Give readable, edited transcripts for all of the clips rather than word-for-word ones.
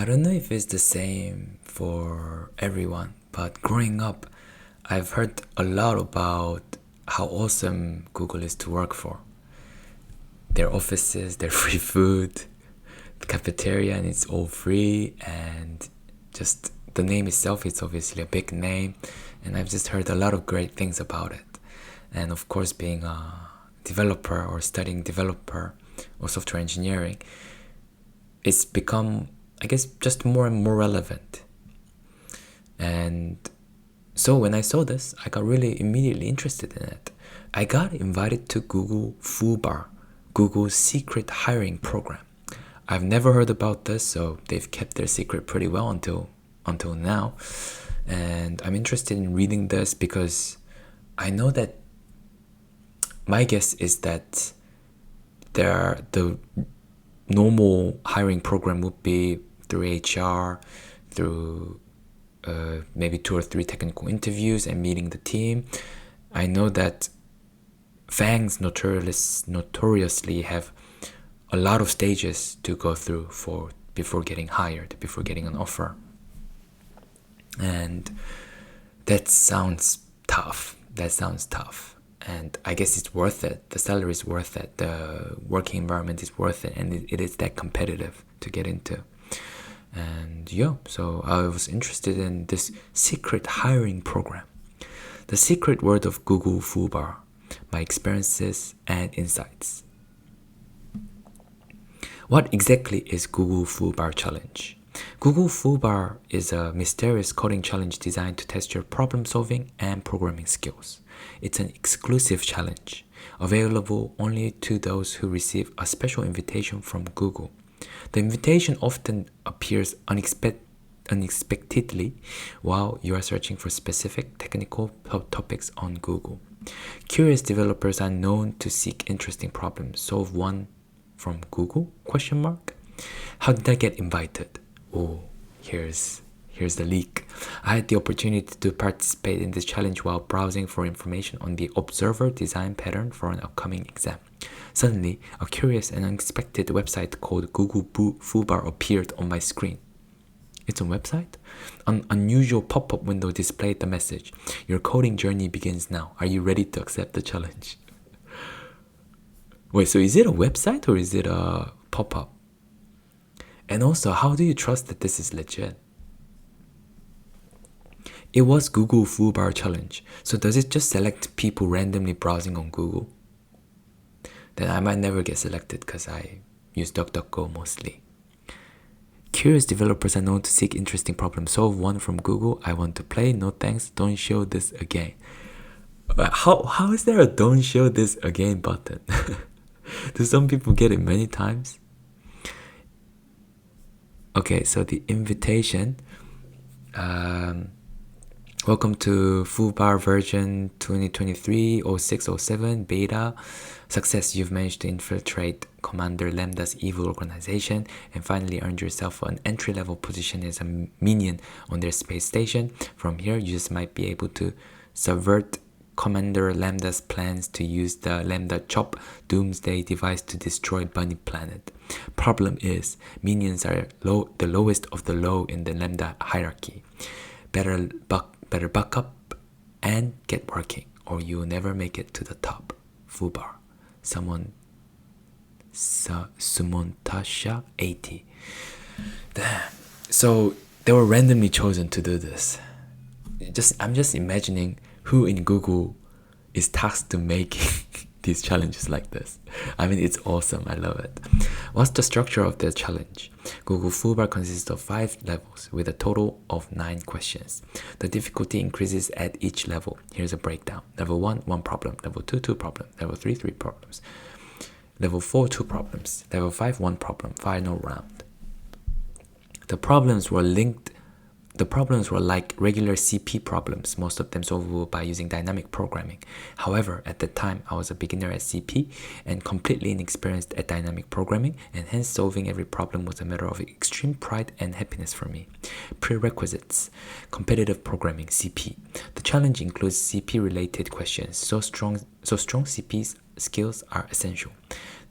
I don't know if it's the same for everyone, but growing up, I've heard a lot about how awesome Google is to work for. Their offices, their free food, the cafeteria, and it's all free, and just the name itself is obviously a big name, and I've just heard a lot of great things about it. And of course, being a developer or studying developer or software engineering, it's become, I guess, just more and more relevant. And so when I saw this, I got really immediately interested in it. I got invited to Google Foobar, Google's secret hiring program. I've never heard about this, so they've kept their secret pretty well until now. And I'm interested in reading this because I know that my guess is that the normal hiring program would be through HR, through maybe 2 or 3 technical interviews and meeting the team. I know that FANGs notoriously have a lot of stages to go through before getting hired, before getting an offer. And that sounds tough. And I guess it's worth it. The salary is worth it. The working environment is worth it. And it is that competitive to get into. And yeah, so I was interested in this secret hiring program. The secret word of Google Foobar, my experiences and insights. What exactly is Google Foobar Challenge? Google Foobar is a mysterious coding challenge designed to test your problem solving and programming skills. It's an exclusive challenge, available only to those who receive a special invitation from Google. The invitation often appears unexpectedly while you are searching for specific technical topics on Google. Curious developers are known to seek interesting problems. Solve one from Google? ? How did I get invited? Oh, here's the leak. I had the opportunity to participate in this challenge while browsing for information on the observer design pattern for an upcoming exam. Suddenly, a curious and unexpected website called Google Foobar appeared on my screen. It's a website? An unusual pop-up window displayed the message. Your coding journey begins now. Are you ready to accept the challenge? Wait, so is it a website or is it a pop-up? And also, how do you trust that this is legit? It was Google Foobar Challenge. So does it just select people randomly browsing on Google? Then I might never get selected because I use DuckDuckGo mostly. Curious developers are known to seek interesting problems. Solve one from Google. I want to play. No thanks. Don't show this again. How is there a don't show this again button? Do some people get it many times? Okay, so the invitation. Welcome to Foobar version 2023-06-07 beta. Success, you've managed to infiltrate Commander Lambda's evil organization and finally earned yourself an entry-level position as a minion on their space station. From here, you just might be able to subvert Commander Lambda's plans to use the Lambda Chop doomsday device to destroy Bunny Planet. Problem is, minions are the lowest of the low in the Lambda hierarchy. Better buck up and get working, or you'll never make it to the top. Foobar. Sumontasha 80. Damn. So they were randomly chosen to do this. I'm just imagining who in Google is tasked to making these challenges like this. I mean, it's awesome. I love it. What's the structure of the challenge? Google Foobar consists of 5 levels with a total of 9 questions. The difficulty increases at each level. Here's a breakdown. Level 1, 1 problem. Level 2, 2 problems. Level 3, 3 problems. Level 4, 2 problems. Level 5, 1 problem. Final round. The problems were like regular CP problems, most of them solvable by using dynamic programming. However, at the time, I was a beginner at CP and completely inexperienced at dynamic programming, and hence solving every problem was a matter of extreme pride and happiness for me. Prerequisites: competitive programming, CP. The challenge includes CP-related questions, so strong CP skills are essential.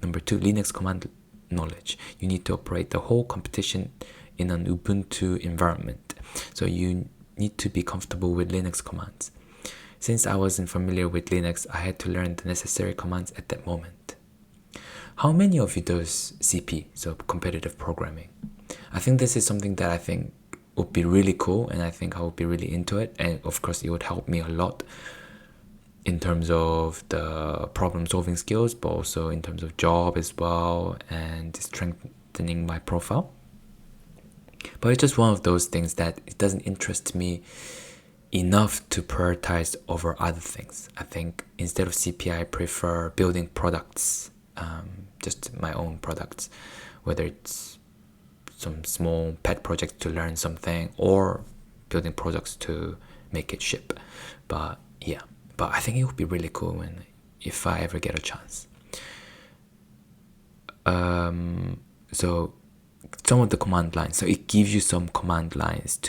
Number 2, Linux command knowledge. You need to operate the whole competition in an Ubuntu environment, so you need to be comfortable with Linux commands. Since I wasn't familiar with Linux, I had to learn the necessary commands at that moment. How many of you does CP, so competitive programming? I think this is something that I think would be really cool, and I think I would be really into it, and of course it would help me a lot in terms of the problem solving skills, but also in terms of job as well, and strengthening my profile. But it's just one of those things that it doesn't interest me enough to prioritize over other things. I think instead of CPI, I prefer building products, just my own products, whether it's some small pet project to learn something or building products to make it ship. But yeah, but I think it would be really cool if I ever get a chance. So some of the command lines, so it gives you some command lines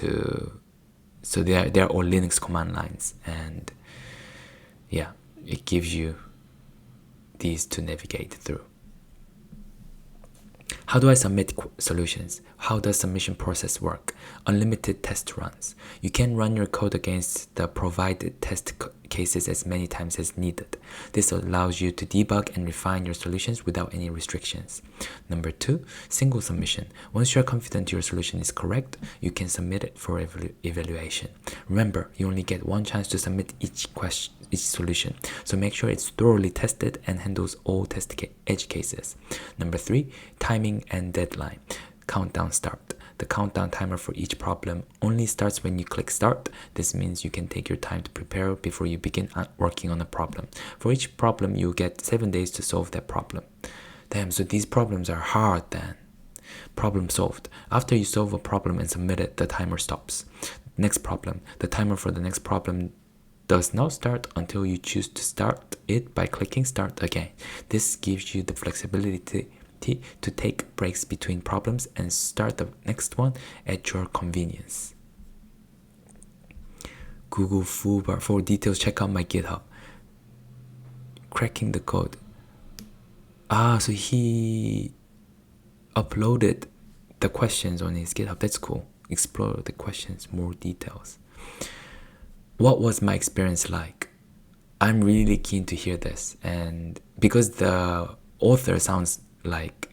so they're all Linux command lines, and yeah, it gives you these to navigate through. How do I submit solutions? How does submission process work? Unlimited test runs. You can run your code against the provided test cases as many times as needed. This allows you to debug and refine your solutions without any restrictions. Number 2, single submission. Once you are confident your solution is correct, you can submit it for evaluation. Remember, you only get one chance to submit each solution, so make sure it's thoroughly tested and handles all test edge cases. Number 3, timing and deadline. Countdown start. The countdown timer for each problem only starts when you click start. This means you can take your time to prepare before you begin working on a problem. For each problem, you get 7 days to solve that problem. Damn, so these problems are hard then. Problem solved. After you solve a problem and submit it, the timer stops. Next problem. The timer for the next problem does not start until you choose to start it by clicking start again. This gives you the flexibility to take breaks between problems and start the next one at your convenience. Google Foobar. For details, check out my GitHub. Cracking the code. So he uploaded the questions on his GitHub. That's cool. Explore the questions, more details. What was my experience like? I'm really keen to hear this, and because the author sounds like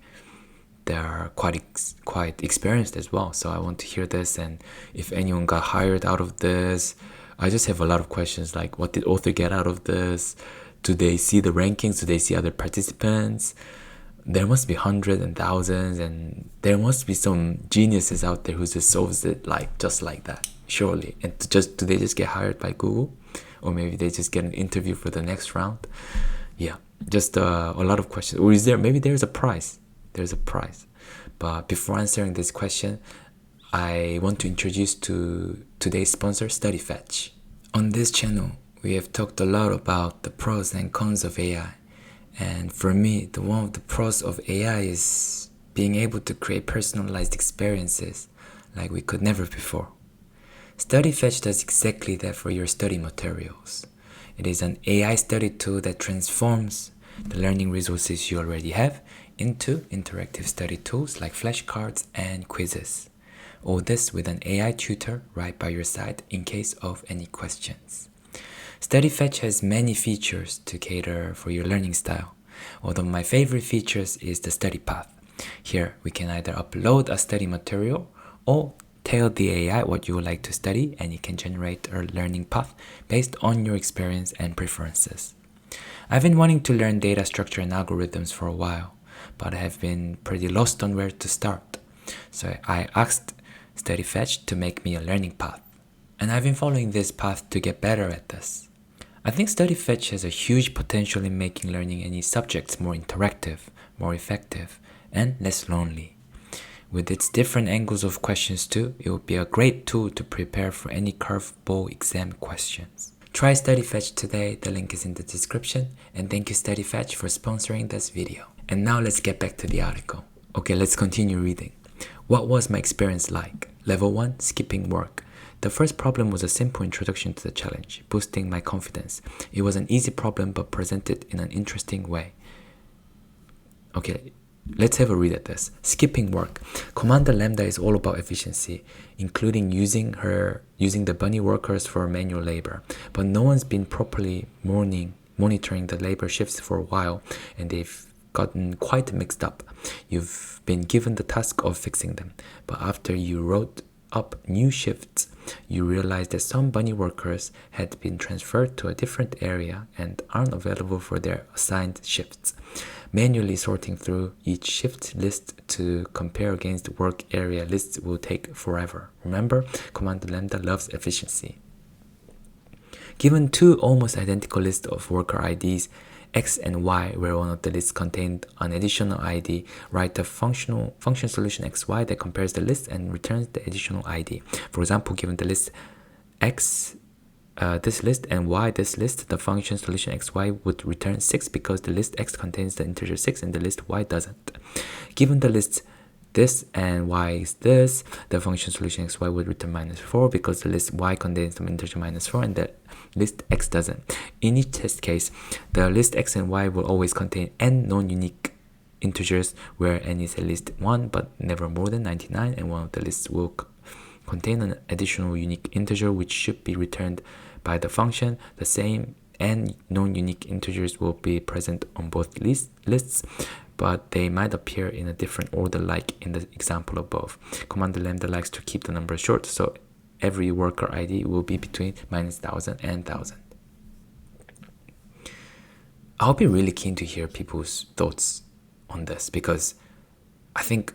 they're quite experienced as well, so I want to hear this, and if anyone got hired out of this. I just have a lot of questions, like what did author get out of this? Do they see the rankings? Do they see other participants? There must be hundreds and thousands, and there must be some geniuses out there who just solves it just like that, surely. And do they just get hired by Google, or maybe they just get an interview for the next round? Yeah, just a lot of questions. Or there's a prize. There's a prize. But before answering this question, I want to introduce to today's sponsor, StudyFetch. On this channel, we have talked a lot about the pros and cons of AI. And for me, one of the pros of AI is being able to create personalized experiences like we could never before. StudyFetch does exactly that for your study materials. It is an AI study tool that transforms the learning resources you already have into interactive study tools like flashcards and quizzes. All this with an AI tutor right by your side in case of any questions. StudyFetch has many features to cater for your learning style. One of my favorite features is the study path. Here, we can either upload a study material or tell the AI what you would like to study, and it can generate a learning path based on your experience and preferences. I've been wanting to learn data structure and algorithms for a while, but I have been pretty lost on where to start. So I asked StudyFetch to make me a learning path, and I've been following this path to get better at this. I think StudyFetch has a huge potential in making learning any subjects more interactive, more effective, and less lonely. With its different angles of questions too, it will be a great tool to prepare for any curveball exam questions. Try StudyFetch today, the link is in the description, and thank you StudyFetch for sponsoring this video. And now let's get back to the article. Okay, let's continue reading. What was my experience like? Level 1, skipping work. The first problem was a simple introduction to the challenge, boosting my confidence. It was an easy problem but presented in an interesting way. Okay, Let's have a read at this. Skipping work. Commander Lambda is all about efficiency, including using the bunny workers for manual labor. But no one's been properly monitoring the labor shifts for a while, and they've gotten quite mixed up. You've been given the task of fixing them, but after you wrote up new shifts, you realize that some bunny workers had been transferred to a different area and aren't available for their assigned shifts. Manually sorting through each shift list to compare against work area lists will take forever. Remember, Commander Lambda loves efficiency. Given two almost identical lists of worker IDs, X and Y, where one of the lists contained an additional ID, write a function solution XY that compares the list and returns the additional ID. For example, given the list X, this list, and Y, this list, the function solution XY would return 6 because the list X contains the integer 6 and the list Y doesn't. Given the lists this and Y is this, the function solution XY would return -4 because the list Y contains the integer -4 and the list X doesn't. In each test case, the list X and Y will always contain n non-unique integers, where n is at least 1 but never more than 99, and one of the lists will contain an additional unique integer which should be returned by the function. The same n non-unique integers will be present on both lists, but they might appear in a different order like in the example above. Commander Lambda likes to keep the numbers short, so every worker ID will be between -1000 and 1000. I'll be really keen to hear people's thoughts on this, because I think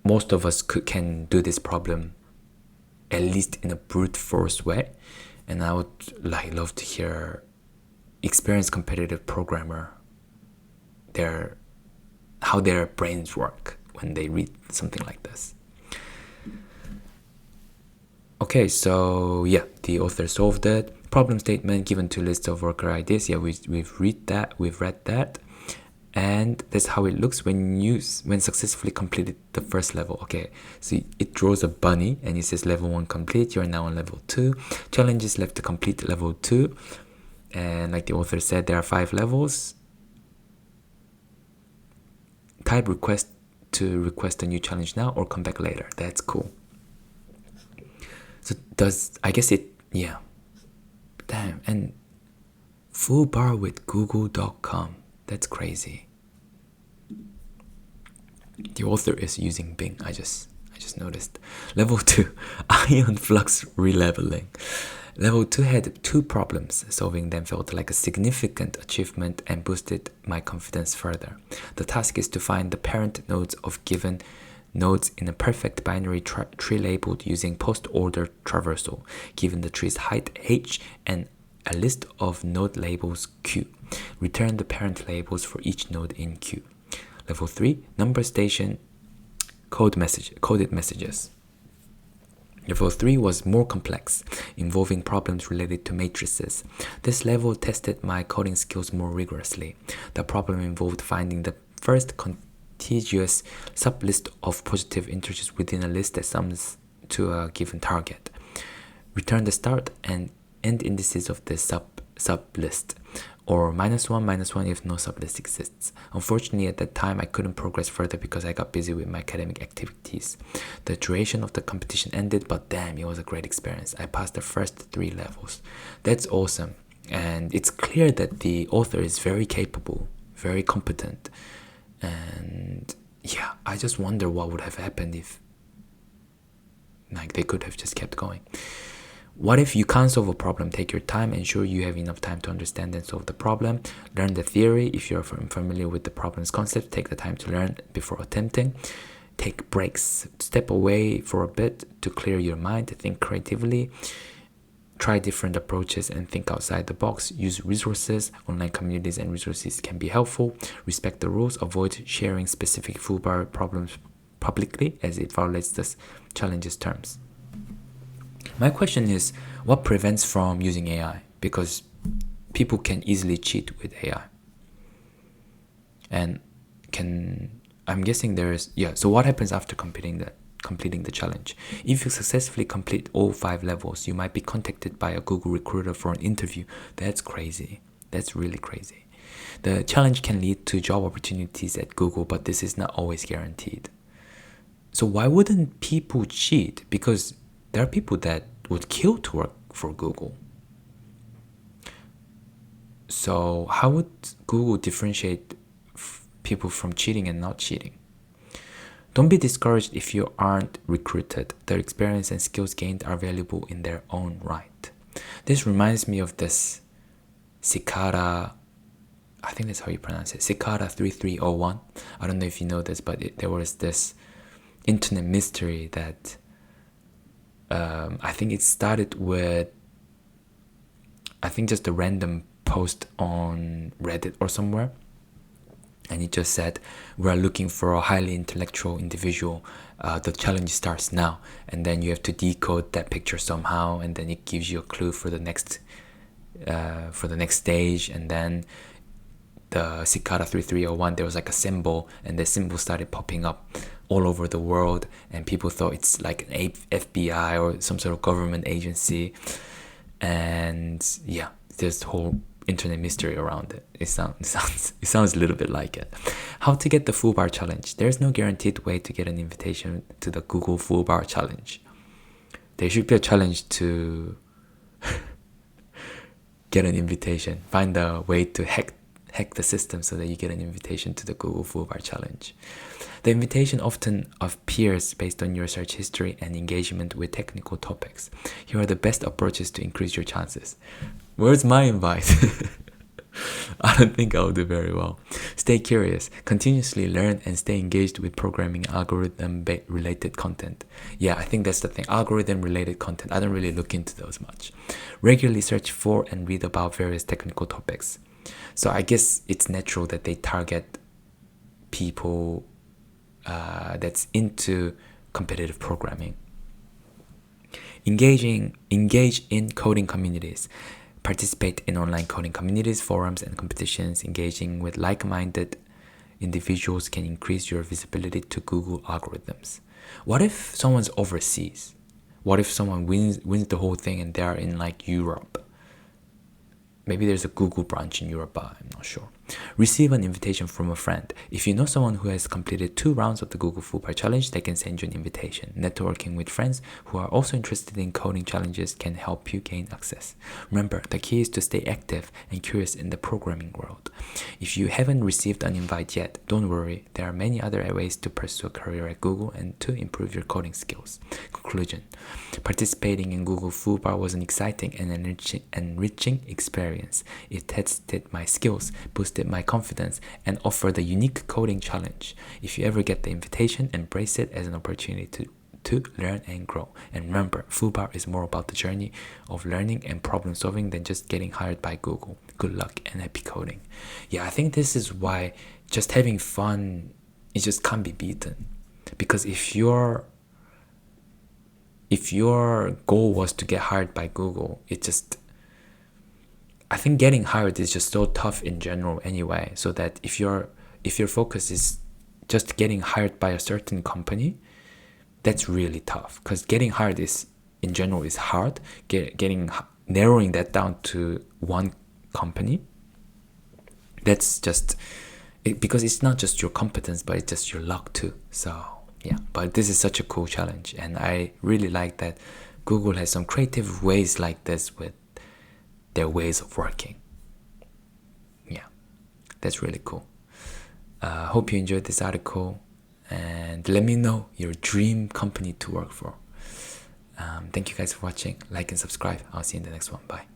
most of us can do this problem at least in a brute force way, and I would love to hear experienced competitive programmer how their brains work when they read something like this. Okay, so yeah, the author solved it. Problem statement, given two lists of worker IDs. Yeah, we've read that, and that's how it looks when successfully completed the first level. Okay, so it draws a bunny and it says level 1 complete. You're now on level 2. Challenges left to complete level 2, and like the author said, there are 5 levels. Type request to request a new challenge now or come back later. That's cool. So yeah. Damn, and Foobar with google.com. That's crazy. The author is using Bing. I just noticed. Level 2, ion flux releveling. Level 2 had 2 problems. Solving them felt like a significant achievement and boosted my confidence further. The task is to find the parent nodes of given nodes in a perfect binary tree labeled using post-order traversal, given the tree's height h and a list of node labels q. Return the parent labels for each node in q. Level 3, number station coded messages. Level 3 was more complex, involving problems related to matrices. This level tested my coding skills more rigorously. The problem involved finding the first contiguous sublist of positive integers within a list that sums to a given target. Return the start and end indices of the sublist, or -1 if no sublist exists. Unfortunately, at that time I couldn't progress further because I got busy with my academic activities. The duration of the competition ended, but damn, it was a great experience. I passed the first 3 levels. That's awesome, and it's clear that the author is very capable, very competent, and yeah, I just wonder what would have happened if they could have just kept going. What if you can't solve a problem? Take your time, ensure you have enough time to understand and solve the problem. Learn the theory. If you're familiar with the problem's concept, take the time to learn before attempting. Take breaks. Step away for a bit to clear your mind, think creatively. Try different approaches and think outside the box. Use resources. Online communities and resources can be helpful. Respect the rules. Avoid sharing specific Foobar problems publicly, as it violates the challenge's terms. My question is, what prevents from using AI? Because people can easily cheat with AI. And I'm guessing so what happens after completing the challenge? If you successfully complete all 5 levels, you might be contacted by a Google recruiter for an interview. That's crazy. That's really crazy. The challenge can lead to job opportunities at Google, but this is not always guaranteed. So why wouldn't people cheat? Because there are people that would kill to work for Google. So how would Google differentiate people from cheating and not cheating? Don't be discouraged if you aren't recruited. Their experience and skills gained are valuable in their own right. This reminds me of this Cicada, I think that's how you pronounce it, Cicada 3301. I don't know if you know this, but there was this internet mystery that I think it started with, I think just a random post on Reddit or somewhere. And it just said, we're looking for a highly intellectual individual. The challenge starts now. And then you have to decode that picture somehow. And then it gives you a clue for the next stage. And then the Cicada 3301, there was like a symbol. And the symbol started popping up all over the world. And people thought it's like an FBI or some sort of government agency. And yeah, this whole internet mystery around it. It sounds a little bit like it. How to get the Foobar challenge? There's no guaranteed way to get an invitation to the Google Foobar challenge. There should be a challenge to get an invitation. Find a way to hack the system so that you get an invitation to the Google Foobar challenge. The invitation often appears based on your search history and engagement with technical topics. Here are the best approaches to increase your chances. Where's my invite? I don't think I'll do very well. Stay curious, continuously learn, and stay engaged with programming algorithm-related content. Yeah, I think that's the thing. Algorithm-related content. I don't really look into those much. Regularly search for and read about various technical topics. So I guess it's natural that they target people that's into competitive programming. Engage in coding communities. Participate in online coding communities, forums, and competitions. Engaging with like-minded individuals can increase your visibility to Google algorithms. What if someone's overseas? What if someone wins the whole thing and they're in like Europe? Maybe there's a Google branch in Europe, I'm not sure. Receive an invitation from a friend. If you know someone who has completed 2 rounds of the Google Foobar challenge, they can send you an invitation. Networking with friends who are also interested in coding challenges can help you gain access. Remember, the key is to stay active and curious in the programming world. If you haven't received an invite yet, don't worry. There are many other ways to pursue a career at Google and to improve your coding skills. Conclusion. Participating in Google Foobar was an exciting and enriching experience. It tested my skills, boosted my confidence, and offered a unique coding challenge. If you ever get the invitation, embrace it as an opportunity to learn and grow. And remember, Foobar is more about the journey of learning and problem solving than just getting hired by Google. Good luck and happy coding. Yeah, I think this is why just having fun, it just can't be beaten. Because if your goal was to get hired by Google, I think getting hired is just so tough in general anyway, so that if your focus is just getting hired by a certain company, that's really tough, because getting hired is in general is hard. Narrowing that down to one company, that's just because it's not just your competence, but it's just your luck too. So yeah, but this is such a cool challenge, and I really like that Google has some creative ways like this with their ways of working. Yeah, that's really cool. Hope you enjoyed this article, and let me know your dream company to work for. Thank you guys for watching. Like and subscribe. I'll see you in the next one. Bye.